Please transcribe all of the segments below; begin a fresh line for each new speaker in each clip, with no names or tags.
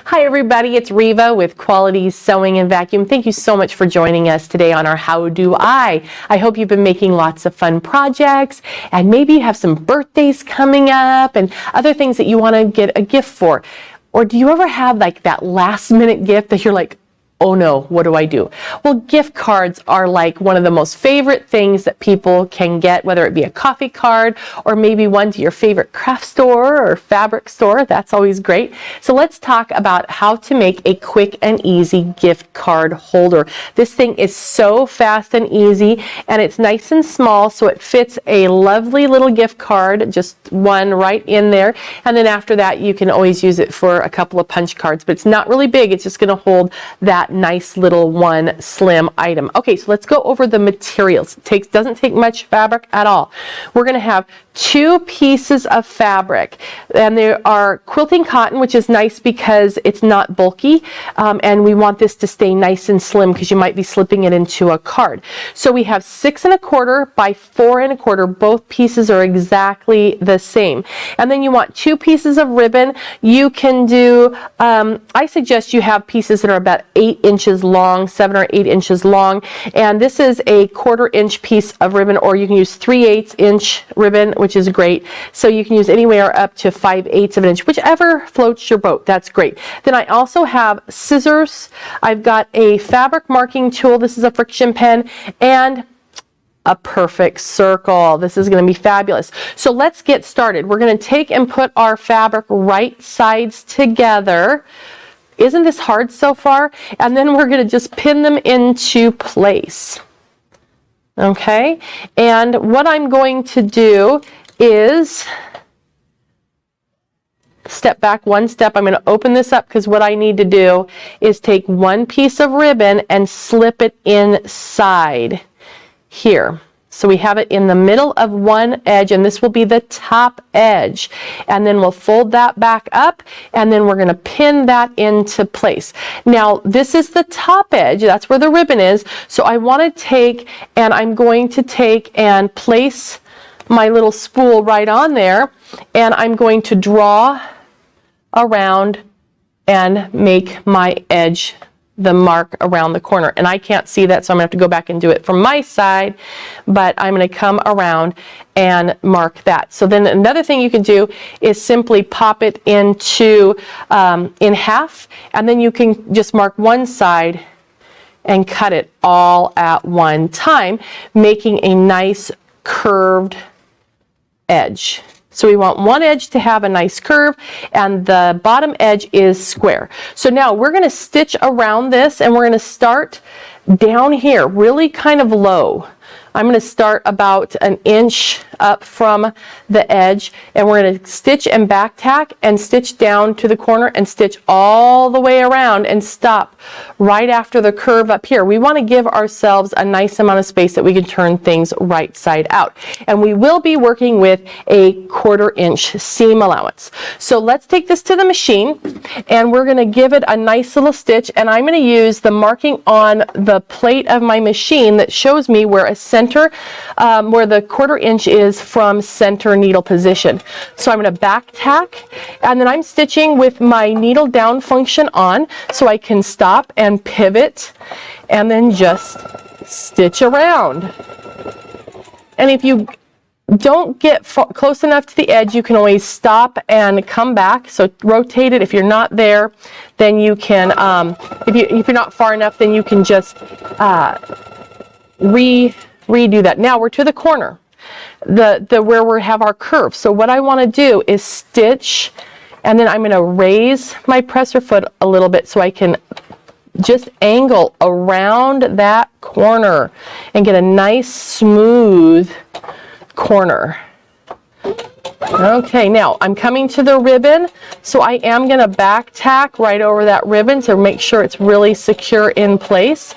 Hi everybody, it's Reva with Quality Sewing and Vacuum. Thank you so much for joining us today on our How Do I. I hope you've been making lots of fun projects and maybe you have some birthdays coming up and other things that you want to get a gift for. Or do you ever have like that last minute gift that you're like, oh no, what do I do? Well, gift cards are like one of the most favorite things that people can get, whether it be a coffee card or maybe one to your favorite craft store or fabric store. That's always great. So let's talk about how to make a quick and easy gift card holder. This thing is so fast and easy, and it's nice and small, so it fits a lovely little gift card, just one right in there. And then after that, you can always use it for a couple of punch cards, but it's not really big. It's just going to hold that nice little one slim item. Okay, so let's go over the materials. It doesn't take much fabric at all. We're going to have 2 pieces of fabric, and there are quilting cotton, which is nice because it's not bulky, and we want this to stay nice and slim because you might be slipping it into a card. So we have 6 1/4 by 4 1/4. Both pieces are exactly the same. And then you want 2 pieces of ribbon. You can do, I suggest you have pieces that are about 8 inches long, 7 or 8 inches long, and this is a 1/4 inch piece of ribbon, or you can use 3/8 inch ribbon, which is great. So you can use anywhere up to 5/8 of an inch, whichever floats your boat. That's great. Then I also have scissors. I've got a fabric marking tool. This is a friction pen, and a perfect circle. This is going to be fabulous. So let's get started. We're going to take and put our fabric right sides together. Isn't this hard so far? And then we're going to just pin them into place. Okay, and what I'm going to do is step back 1 step. I'm going to open this up because what I need to do is take 1 piece of ribbon and slip it inside here. So we have it in the middle of one edge, and this will be the top edge. And then we'll fold that back up, and then we're going to pin that into place. Now, this is the top edge. That's where the ribbon is. So I want to take, and I'm going to take and place my little spool right on there, and I'm going to draw around and make my edge the mark around the corner. And I can't see that, so I'm going to have to go back and do it from my side, but I'm going to come around and mark that. So then another thing you can do is simply pop it into in half, and then you can just mark one side and cut it all at one time, making a nice curved edge. So we want one edge to have a nice curve, and the bottom edge is square. So now we're going to stitch around this, and we're going to start down here, really kind of low. I'm going to start about 1 inch up from the edge, and we're going to stitch and back tack and stitch down to the corner and stitch all the way around and stop right after the curve up here. We want to give ourselves a nice amount of space that we can turn things right side out. And we will be working with a 1/4 inch seam allowance. So let's take this to the machine, and we're going to give it a nice little stitch, and I'm going to use the marking on the plate of my machine that shows me where a center, where the 1/4 inch is from center needle position. So I'm going to back tack, and then I'm stitching with my needle down function on, so I can stop and pivot and then just stitch around. And if you don't get close enough to the edge, you can always stop and come back. So rotate it. If you're not there, then you can, if you're not far enough, then you can just redo that. Now we're to the corner, where we have our curve. So what I want to do is stitch, and then I'm going to raise my presser foot a little bit so I can just angle around that corner and get a nice smooth corner. Okay, now I'm coming to the ribbon, so I am going to back tack right over that ribbon to make sure it's really secure in place.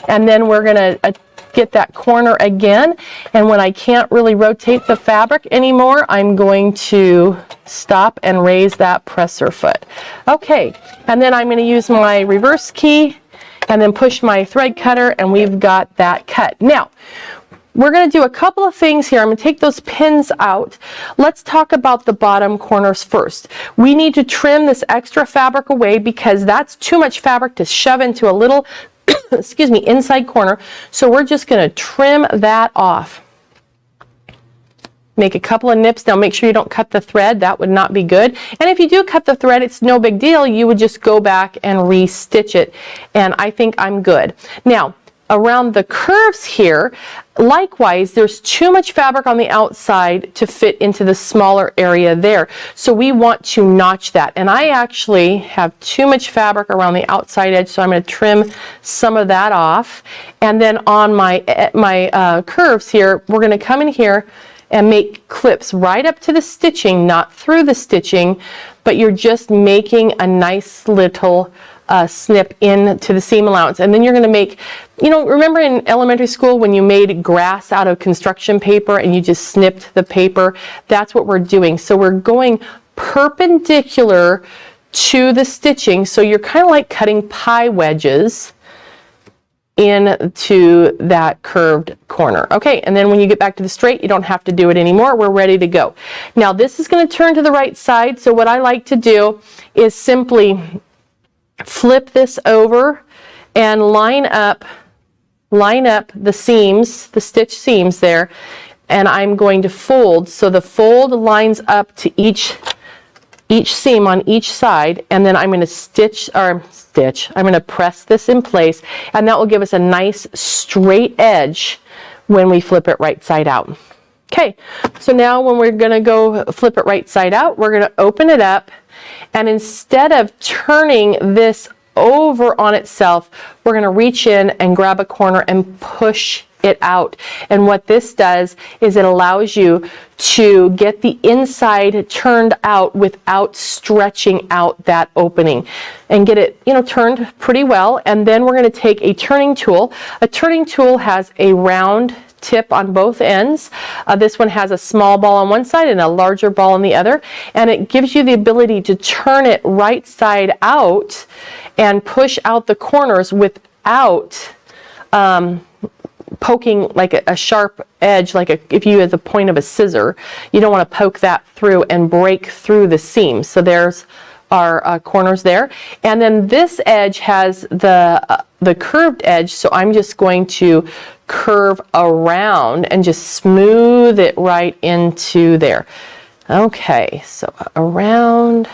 And then we're going to get that corner again, and when I can't really rotate the fabric anymore, I'm going to stop and raise that presser foot. Okay, and then I'm going to use my reverse key and then push my thread cutter, and we've got that cut. Now we're going to do a couple of things here. I'm going to take those pins out. Let's talk about the bottom corners first. We need to trim this extra fabric away because that's too much fabric to shove into a little, excuse me, inside corner. So we're just going to trim that off. Make a couple of nips. Now make sure you don't cut the thread. That would not be good. And if you do cut the thread, it's no big deal. You would just go back and re-stitch it. And I think I'm good. Now, around the curves here, likewise, there's too much fabric on the outside to fit into the smaller area there. So we want to notch that. And I actually have too much fabric around the outside edge, so I'm going to trim some of that off. And then on my curves here, we're going to come in here and make clips right up to the stitching, not through the stitching, but you're just making a nice little snip into the seam allowance. And then you're going to make, you know, remember in elementary school when you made grass out of construction paper and you just snipped the paper? That's what we're doing. So we're going perpendicular to the stitching. So you're kind of like cutting pie wedges into that curved corner. Okay, and then when you get back to the straight, you don't have to do it anymore. We're ready to go. Now this is going to turn to the right side. So what I like to do is simply flip this over and line up the seams, the stitch seams there, and I'm going to fold. So the fold lines up to each seam on each side, and then I'm going to I'm going to press this in place, and that will give us a nice straight edge when we flip it right side out. Okay, so now when we're going to go flip it right side out, we're going to open it up, and instead of turning this over on itself, we're going to reach in and grab a corner and push it out. And what this does is it allows you to get the inside turned out without stretching out that opening, and get it, you know, turned pretty well. And then we're going to take a turning tool. A turning tool has a round tip on both ends. This one has a small ball on one side and a larger ball on the other, and it gives you the ability to turn it right side out and push out the corners without poking like a sharp edge, like if you had the point of a scissor. You don't want to poke that through and break through the seam. So there's our corners there, and then this edge has the curved edge, so I'm just going to curve around and just smooth it right into there. Okay, so around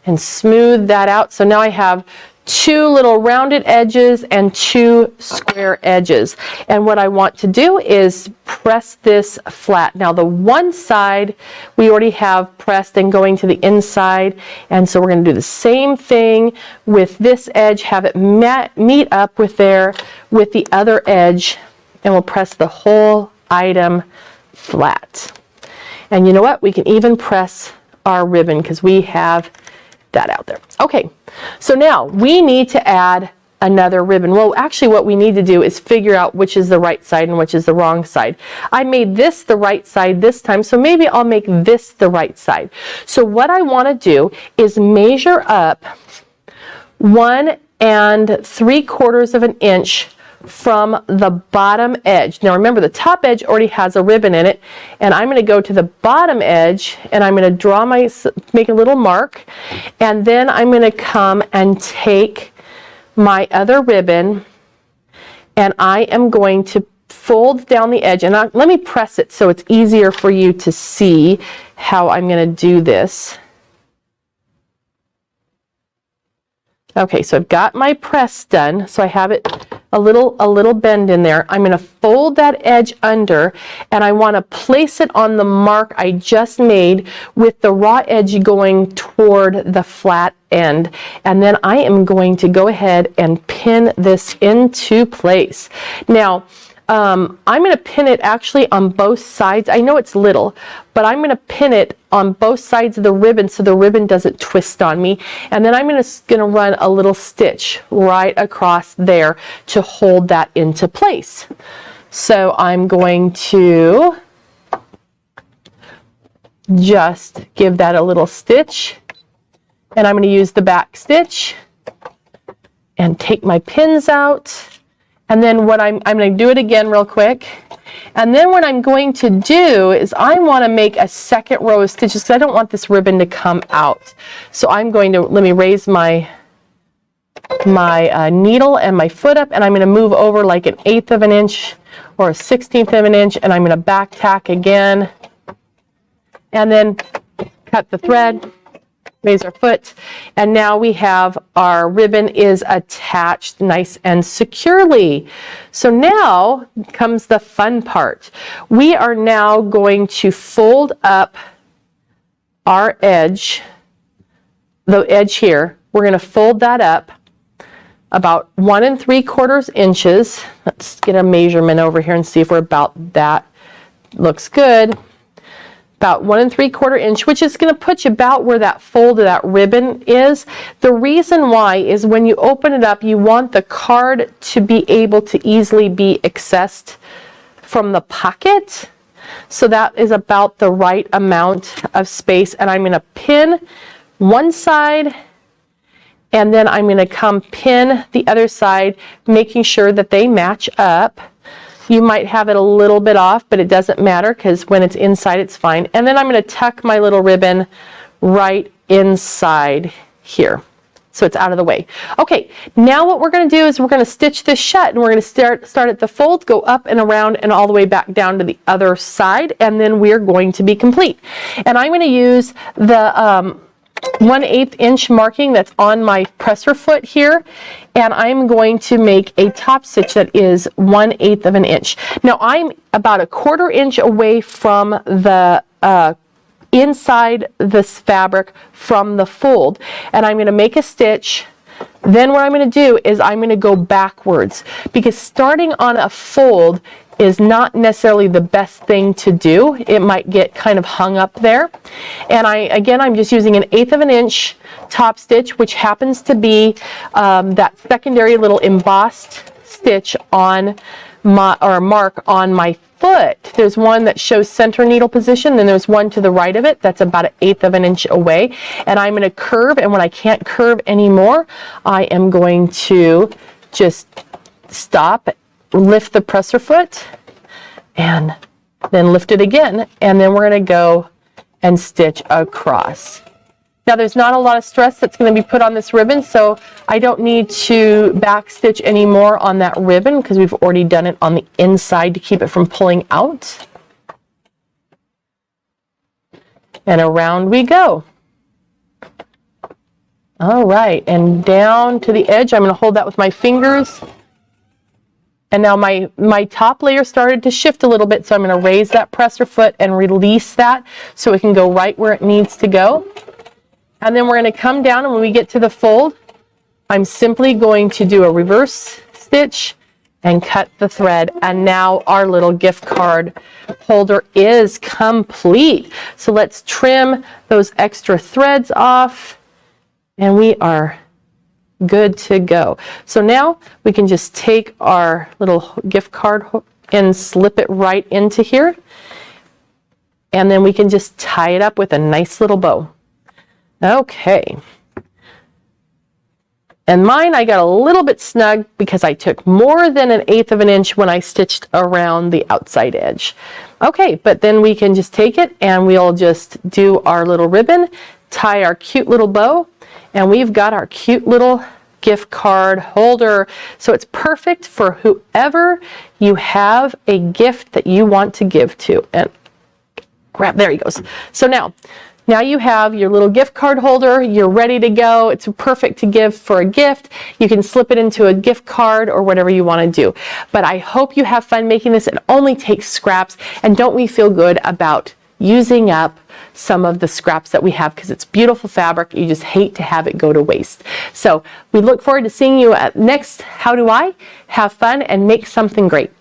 and smooth that out. So now I have two little rounded edges and two square edges. And what I want to do is press this flat. Now the one side we already have pressed and going to the inside, and so we're going to do the same thing with this edge, have it meet up with the other edge, and we'll press the whole item flat. And you know what? We can even press our ribbon because we have that out there. Okay, so now we need to add another ribbon. Well, actually what we need to do is figure out which is the right side and which is the wrong side. I made this the right side this time, so maybe I'll make this the right side. So what I want to do is measure up 1 3/4 inch from the bottom edge. Now remember, the top edge already has a ribbon in it, and I'm going to go to the bottom edge and I'm going to make a little mark, and then I'm going to come and take my other ribbon and I am going to fold down the edge, and let me press it so it's easier for you to see how I'm going to do this. Okay, so I've got my press done, so I have it a little bend in there. I'm going to fold that edge under, and I want to place it on the mark I just made with the raw edge going toward the flat end. And then I am going to go ahead and pin this into place. Now, I'm going to pin it actually on both sides. I know it's little, but I'm going to pin it on both sides of the ribbon so the ribbon doesn't twist on me. And then I'm going to run a little stitch right across there to hold that into place. So I'm going to just give that a little stitch, and I'm going to use the back stitch and take my pins out. And then what I'm going to do it again real quick. And then what I'm going to do is I want to make a second row of stitches because I don't want this ribbon to come out. So I'm going to, let me raise my needle and my foot up, and I'm going to move over like 1/8 of an inch or 1/16 of an inch, and I'm going to back tack again, and then cut the thread, raise our foot, and now we have our ribbon is attached nice and securely. So now comes the fun part. We are now going to fold up our edge, the edge here. We're going to fold that up about 1 3/4 inches. Let's get a measurement over here and see if we're about that. Looks good. About 1 3/4 inch, which is going to put you about where that fold of that ribbon is. The reason why is when you open it up, you want the card to be able to easily be accessed from the pocket. So that is about the right amount of space. And I'm going to pin one side, and then I'm going to come pin the other side, making sure that they match up. You might have it a little bit off, but it doesn't matter because when it's inside, it's fine. And then I'm going to tuck my little ribbon right inside here, so it's out of the way. Okay, now what we're going to do is we're going to stitch this shut, and we're going to start at the fold, go up and around and all the way back down to the other side, and then we're going to be complete. And I'm going to use the 1/8 inch marking that's on my presser foot here, and I'm going to make a top stitch that is 1/8 of an inch. Now I'm about 1/4 inch away from the inside this fabric from the fold, and I'm going to make a stitch. Then what I'm going to do is I'm going to go backwards, because starting on a fold is not necessarily the best thing to do. It might get kind of hung up there. And I'm just using 1/8 of an inch top stitch, which happens to be that secondary little embossed stitch on my, or mark on my foot. There's one that shows center needle position, then there's one to the right of it that's about 1/8 of an inch away. And I'm going to curve, and when I can't curve anymore, I am going to just stop, lift the presser foot, and then lift it again, and then we're going to go and stitch across. Now there's not a lot of stress that's going to be put on this ribbon, so I don't need to back stitch anymore on that ribbon because we've already done it on the inside to keep it from pulling out. And around we go. All right, and down to the edge. I'm going to hold that with my fingers. And now my top layer started to shift a little bit, so I'm going to raise that presser foot and release that so it can go right where it needs to go. And then we're going to come down, and when we get to the fold, I'm simply going to do a reverse stitch and cut the thread. And now our little gift card holder is complete. So let's trim those extra threads off, and we are good to go. So now we can just take our little gift card and slip it right into here, and then we can just tie it up with a nice little bow. Okay. And mine, I got a little bit snug because I took more than 1/8 of an inch when I stitched around the outside edge. Okay, but then we can just take it and we'll just do our little ribbon, tie our cute little bow, and we've got our cute little gift card holder. So it's perfect for whoever you have a gift that you want to give to. And grab, there he goes. So now you have your little gift card holder. You're ready to go. It's perfect to give for a gift. You can slip it into a gift card or whatever you want to do. But I hope you have fun making this. It only takes scraps, and don't we feel good about using up some of the scraps that we have, because it's beautiful fabric. You just hate to have it go to waste. So we look forward to seeing you at next How Do I? Have fun and make something great.